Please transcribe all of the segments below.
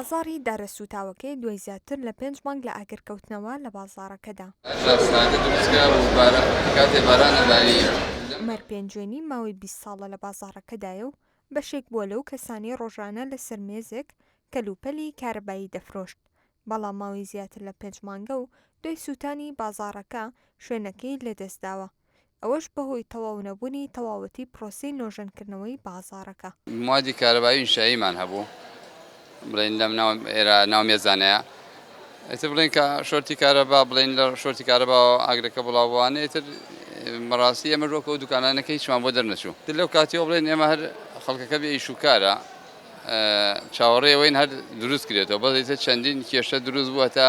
بازاری دارەسوتاوەکەی دوای زیاتر لە 5 مانگ لە ئاگرکەوتنەوە لە بازاڕەکەدا. عومەر پێنجوێنی ماوەی 20 ساڵە لە بازاڕەکەدایە و بەشێک بووە لەو کەسانی ڕۆژانە لەسەر مێزێک کەلوپەلی کارەبایی دەفرۆشت، بەڵام ماوەی زیاتر لە 5 مانگە و دوای سوتانی بازاڕەکە شوێنەکەی لەدەستداوە. ئەوەش بەهۆی تەواو نەبوونی تەواوەتی پرۆسەی نۆژەنکردنەوەی بازاڕەکە. موادی کارەبایی شاییمان هەبوو بڵین لەم ئێرە ناو مێزانەیە ئێتر بڵین کە شۆرتی کارەبا بڵین لە شۆرتی کارەبا ئاگرەکە بڵاوانە ئێتر مەڕاستی ئێمە ڕۆکە و دوکانانەکە هیچمان بۆ دەرنەچوو لەو کاتیەوە بڵێن ئێمە هەر خەڵکەکە بێ ئیشوکارە چاوەڕێەوەین هەر دروست کرێتەوە بەڵێتە چەندین کێشە دروست بووە تا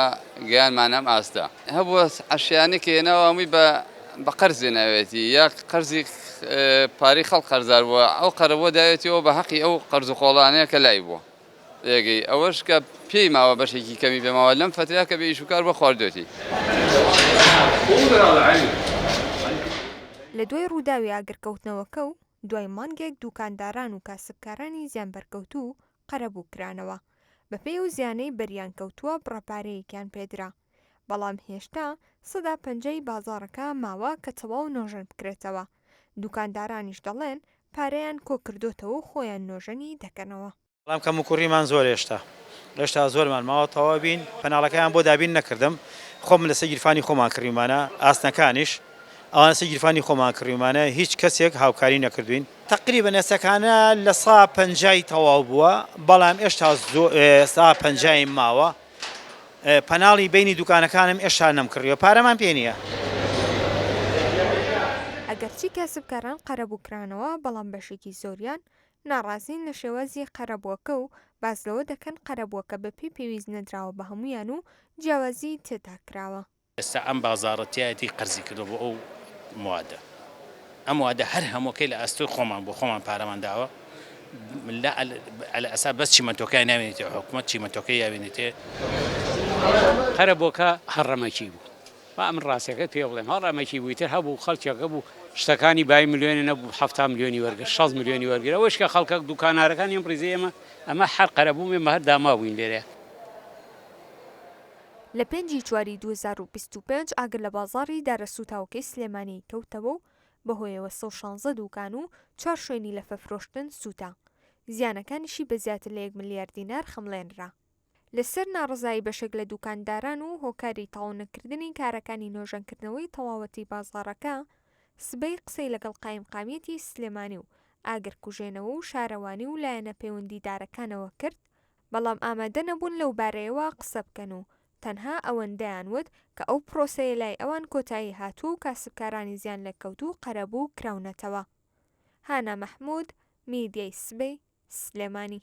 گیانمانەم ئاستا هەبووە عەشیانێک هێناوە هەمووی بە قەرزێ ناوێتی یا قەرزی پارەی خەڵک قەرزار بووە ئەو قەرەبووە داوێتەوە بە حەقی ئەو قەرز و خۆڵانەیە کە لای بووە ێگەی ئەوەش کە پێی ماوە بەشێکی کەمی بێماوە لەم فتریا کە بێ ئیشوکار بە خواردوێتی. لە دوای ڕووداوی ئاگرکەوتنەوەکە و دوای مانگێک دوکانداران و کاسبکارانی زیانبەرکەوتوو قەرەبوو کرانەوە بەپێی و زیانەی بەریان کەوتووە بڕەپارەیەکیان پێدرا، بەڵام هێشتا 50% بازاڕەکە ماوە کە تەواو نۆژەن بکرێتەوە. دوکاندارانیش دەڵێن پارەیان کۆ کردوتەوە و خۆیان نۆژەنی دەکەنەوە. بەڵام کەم و کوڕیمان زۆر هێشتا زۆرمان ماوە تەواو بین پەناڵەکەیان بۆ دابین نەکردم خۆم لەسەر گیرفانی خۆمان کڕیمانە ئاسنەکانیش ئەوانە سەر گیرفانی خۆمان کڕیمانە هیچ کەسێک هاوکاری نەکردوین تقریبا ئێستەکانە لە 150 تەواو بووە بەڵام ئێشتا 150 ماوە پەناڵی بینی دوکانەکانم ئێشتا نەمکڕیوە پارەمان پێ نییە. ئەگەرچی کاسبکاران قەرەبووکرانەوە بەڵام بەشێکی زۆریان ناڕازین لە شێوازی قەرەبووەکە و باس لەوە دەکەن قەرەبووەکە بەپێی پێویست نەدراوە بە هەمویان و جیاوازی تێدا کراوە. ئێستا ئەم بازاڕەتیایەتی قەرزی کردو بۆ ئەو موادە ئەم وادە هەر هەمووکەی لە ئەستۆی خۆمان بۆ خۆمان پارەمان داوە لە ئەسا بەس چیمەنتۆکەی ناوێنێتێ حکوومەت چیمەنتۆکەی یاوێنێتێ قەرەبووەکە هەڕەمەکی بوو با ئەم ڕاستیەکە پێ بڵێم هەڕەمەکی بوویتر هەبوو خەڵکێکە بوو شتەکانی بای ملیۆنی نەبوو 70 ملیۆنی وەرگرت 60 ملیۆنی وەرگرت ئەوەش کە خەڵکە دوکانارەکانی ئەم ڕیزە ئەمە هەر قەرەبوو مێ هەر داما بووین لێرە. لە 5 چواری 2025 ئاگر لە بازاڕی دارەسوتاوەکەی سلێمانی کەوتەوە و بەهۆیەوە 116 دوکان و 4 شوێنی لە فەفرۆشتن سووتە. زیانەکانیشی بە زیاتر لە 1 ملیارد دینار خەمڵێنرا. لەسەر ناڕزایی بەشێک لە دوکانداران و هۆکاری تەواو نەکردنی کارەکانی نۆژەنکردنەوەی تەواوەتی بازاڕەکە سبەی قسەی لەگەڵ قایمقامیەتی سلێمانی و ئاگرکوژێنەوە و شارەوانی و لایەنە پەیوەندیدارەکانەوە کرد، بەڵام ئامادە نەبوون لەو بارەیەوە قسە بکەن و تەنها ئەوەندەیان وت کە ئەو پرۆسەیە لای ئەوان کۆتایی هاتووە و کاسبکارانی زیان لەکەوتوو قەرەبوو کراونەتەوە. هانا مەحموود، میدیای سبەی، سلێمانی.